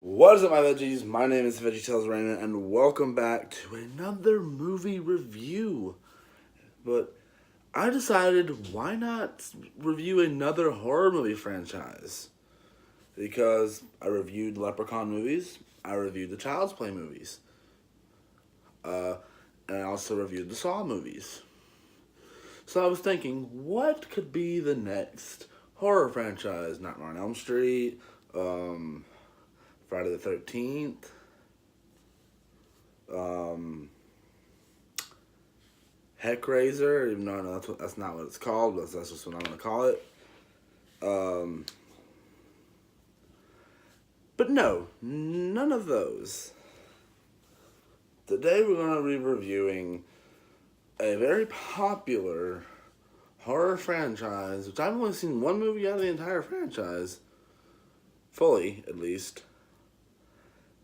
What is up, my veggies? My name is VeggieTales Raymond, and welcome back to another movie review. But I decided, why not review another horror movie franchise? Because I reviewed Leprechaun movies, I reviewed the Child's Play movies, and I also reviewed the Saw movies. So I was thinking, what could be the next horror franchise? Nightmare on Elm Street, Friday the 13th, Heckraiser, even though I know that's not what it's called, but that's just what I'm going to call it. But no, none of those. Today we're going to be reviewing a very popular horror franchise, which I've only seen one movie out of the entire franchise, fully at least,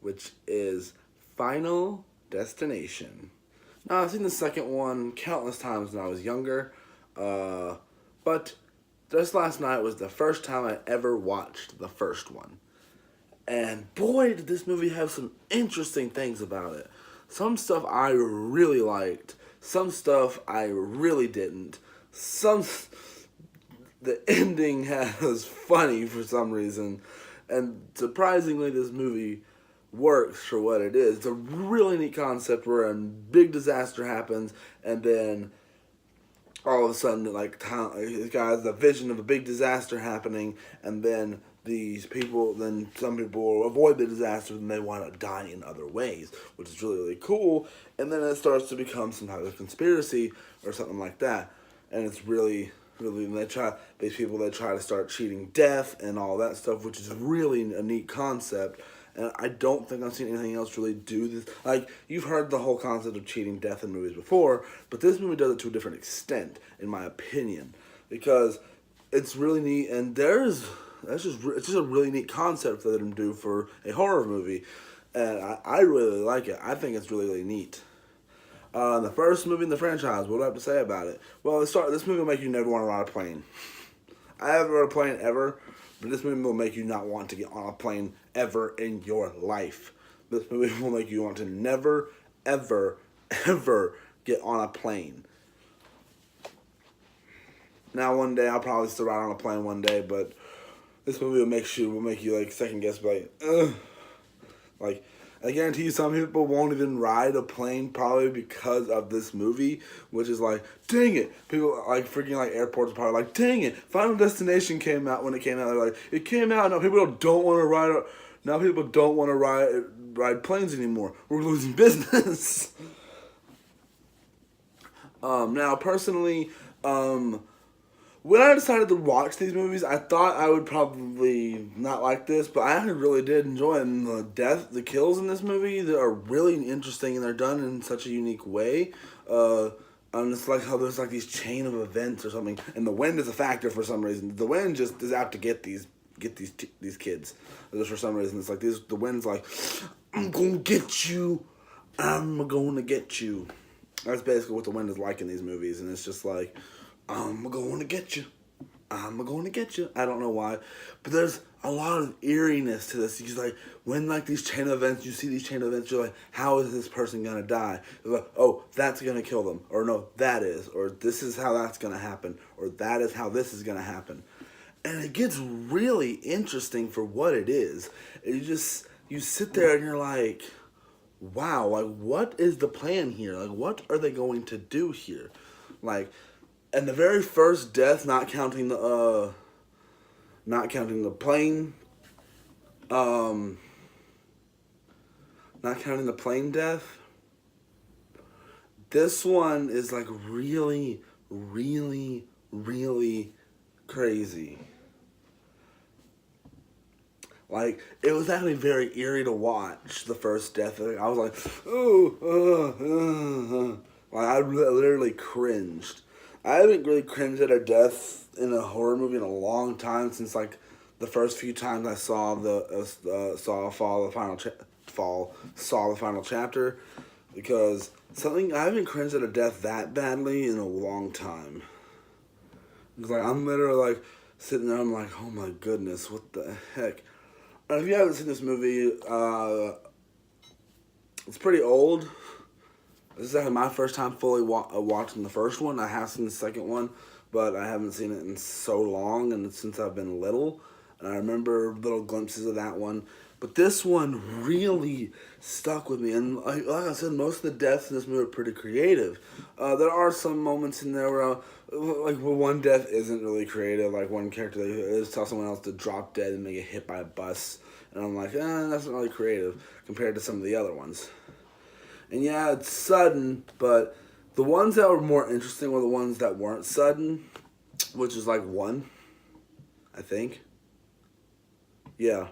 which is Final Destination. Now, I've seen the second one countless times when I was younger, but just last night was the first time I ever watched the first one. And boy, did this movie have some interesting things about it. Some stuff I really liked, some stuff I really didn't. The ending was funny for some reason, and surprisingly, this movie works for what it is. It's a really neat concept where a big disaster happens, and then all of a sudden, this guy has the vision of a big disaster happening, and then some people avoid the disaster and they want to die in other ways, which is really, really cool. And then it starts to become some type of conspiracy or something like that. And it's really, really, they try to start cheating death and all that stuff, which is really a neat concept. And I don't think I've seen anything else really do this. Like, you've heard the whole concept of cheating death in movies before, but this movie does it to a different extent, in my opinion. Because it's really neat, and it's just a really neat concept for them to do for a horror movie. And I really like it. I think it's really, really neat. The first movie in the franchise, what do I have to say about it? Well, this movie will make you never want to ride a plane. I haven't rode a plane ever, but this movie will make you not want to get on a plane ever in your life. This movie will make you want to never, ever, ever get on a plane. Now, one day, I'll probably still ride on a plane one day, but this movie will make you like second guess, like, ugh. Like, I guarantee you some people won't even ride a plane probably because of this movie, which is like, dang it. People like freaking like airports are probably like, dang it. Final Destination came out when it came out. They're like, it came out. Now people don't want to ride. Now people don't want to ride planes anymore. We're losing business. Now personally, when I decided to watch these movies, I thought I would probably not like this, but I actually really did enjoy it. And the kills in this movie, they are really interesting, and they're done in such a unique way. And it's like how there's like these chain of events or something, and the wind is a factor for some reason. The wind just is out to get these kids. Just for some reason, it's like the wind's like, I'm gonna get you. I'm gonna get you. That's basically what the wind is like in these movies, and it's just like, I'm going to get you. I'm going to get you. I don't know why. But there's a lot of eeriness to this. Because, like, when, like, you see these chain events, you're like, how is this person going to die? You're like, oh, that's going to kill them. Or, no, that is. Or, this is how that's going to happen. Or, that is how this is going to happen. And it gets really interesting for what it is. You sit there and you're like, wow, like, what is the plan here? Like, what are they going to do here? Like, and the very first death, not counting the plane, not counting the plane death, this one is like really, really, really crazy. Like, it was actually very eerie to watch the first death. I was like, ooh, like I literally cringed. I haven't really cringed at a death in a horror movie in a long time, since like the first few times I saw the final chapter, because I haven't cringed at a death that badly in a long time. It's like I'm literally like sitting there, I'm like, oh my goodness, what the heck? If you haven't seen this movie, it's pretty old. This is actually my first time fully watching the first one. I have seen the second one, but I haven't seen it in so long, and since I've been little. And I remember little glimpses of that one. But this one really stuck with me. And like I said, most of the deaths in this movie are pretty creative. There are some moments in there where, one death isn't really creative. Like one character, they just tell someone else to drop dead and they get hit by a bus. And I'm like, that's not really creative compared to some of the other ones. And yeah, it's sudden, but the ones that were more interesting were the ones that weren't sudden, which is like one, I think. Yeah.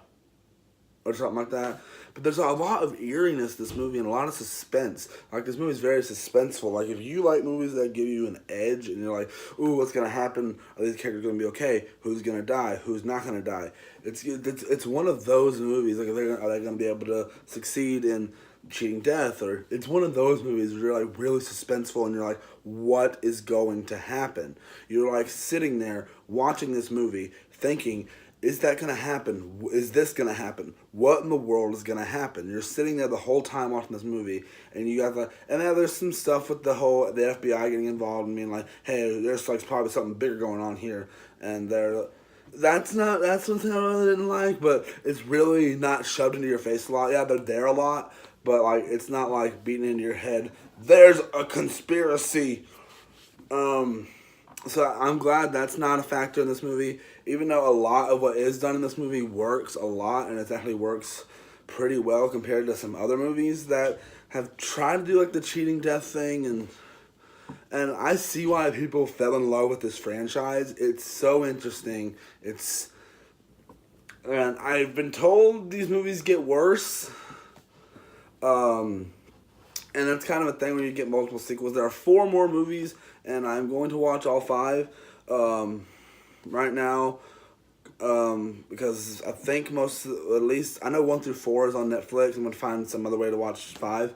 Or something like that. But there's a lot of eeriness to this movie and a lot of suspense. Like, this movie is very suspenseful. Like, if you like movies that give you an edge and you're like, ooh, what's going to happen? Are these characters going to be okay? Who's going to die? Who's not going to die? It's one of those movies. Like, are they going to be able to succeed in cheating death? Or it's one of those movies where you're, like, really suspenseful and you're like, what is going to happen? You're, like, sitting there watching this movie thinking, is that going to happen? Is this going to happen? What in the world is going to happen? You're sitting there the whole time watching this movie, and you got and then there's some stuff with the FBI getting involved and being like, hey, there's like probably something bigger going on here, and that's something I really didn't like, but it's really not shoved into your face a lot. Yeah, they're there a lot, but like it's not like beating into your head. There's a conspiracy. So I'm glad that's not a factor in this movie, even though a lot of what is done in this movie works a lot, and it actually works pretty well compared to some other movies that have tried to do like the cheating death thing, and I see why people fell in love with this franchise. It's so interesting. And I've been told these movies get worse. And that's kind of a thing when you get multiple sequels. There are 4 more movies, and I'm going to watch all 5 right now because I think at least, I know 1 through 4 is on Netflix. I'm going to find some other way to watch 5.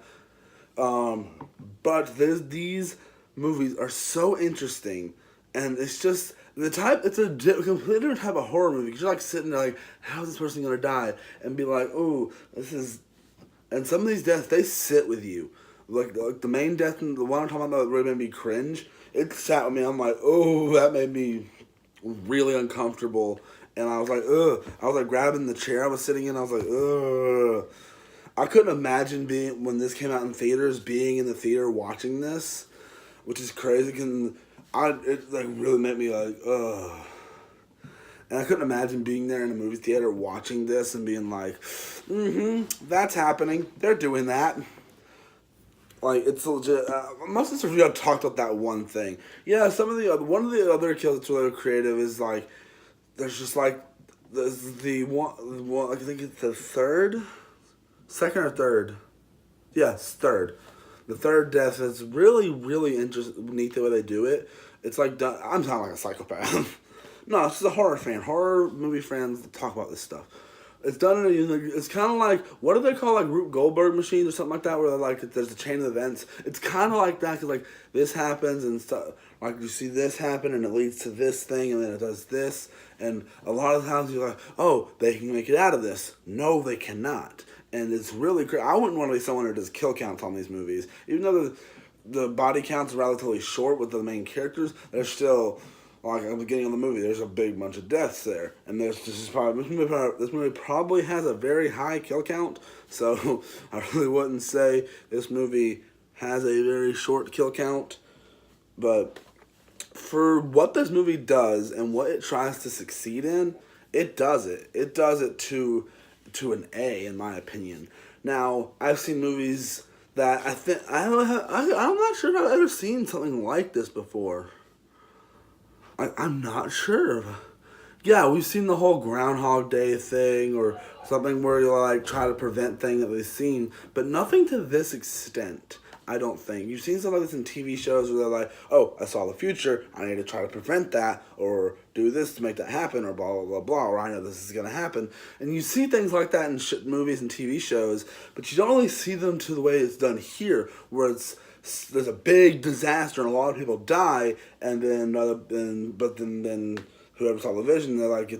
But these movies are so interesting, and it's just it's a completely different type of horror movie. You're like sitting there like, how is this person going to die? And be like, oh, this is... And some of these deaths, they sit with you. Like the main death, and the one I'm talking about that really made me cringe, it sat with me. I'm like, oh, that made me really uncomfortable. And I was like, ugh. I was like grabbing the chair I was sitting in. I was like, ugh. I couldn't imagine when this came out in theaters, being in the theater watching this, which is crazy. It like really made me like, ugh. And I couldn't imagine being there in a movie theater watching this and being like, that's happening. They're doing that. Like, it's legit. Most of this review I've talked about that one thing. Yeah, one of the other kills that's really creative is like, there's just like, there's the one, I think it's the second or third. Yes, third. The third death is really, really neat the way they do it. It's like, I'm sounding like a psychopath. No, it's just a horror movie fans talk about this stuff. It's done it's kind of like, what do they call, like, Rube Goldberg machines or something like that, where, like, there's a chain of events. It's kind of like that, because, like, this happens and stuff, like, you see this happen, and it leads to this thing, and then it does this, and a lot of times you're like, oh, they can make it out of this. No, they cannot. And it's really crazy. I wouldn't want to be someone who does kill counts on these movies. Even though the body counts are relatively short with the main characters, they're still... Like at the beginning of the movie, there's a big bunch of deaths there, and this movie probably has a very high kill count. So I really wouldn't say this movie has a very short kill count, but for what this movie does and what it tries to succeed in, it does it. It does it to an A, in my opinion. Now, I've seen movies that I'm not sure if I've ever seen something like this before. I'm not sure. Yeah, we've seen the whole Groundhog Day thing or something where you like try to prevent things that we've seen, but nothing to this extent, I don't think. You've seen stuff like this in TV shows where they're like, oh, I saw the future, I need to try to prevent that, or do this to make that happen, or blah, blah, blah, blah, or I know this is going to happen. And you see things like that in movies and TV shows, but you don't really see them to the way it's done here, where there's a big disaster and a lot of people die, and then whoever saw the vision, they're like,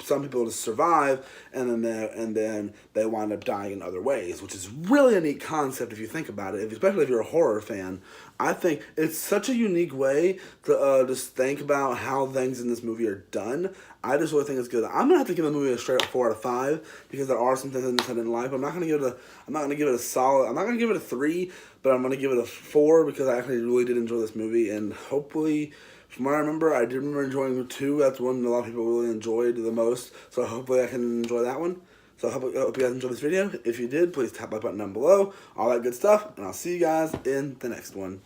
some people just survive, and then they wind up dying in other ways, which is really a neat concept if you think about it, especially if you're a horror fan. I think it's such a unique way to just think about how things in this movie are done. I just really think it's good. I'm gonna have to give the movie a straight up 4 out of 5 because there are some things in this I didn't like. But I'm not gonna give it a solid. I'm not gonna give it a 3, but I'm gonna give it a 4 because I actually really did enjoy this movie, and hopefully, from what I remember, I did remember enjoying 2. That's one a lot of people really enjoyed the most. So hopefully I can enjoy that one. So I hope you guys enjoyed this video. If you did, please tap that button down below. All that good stuff. And I'll see you guys in the next one.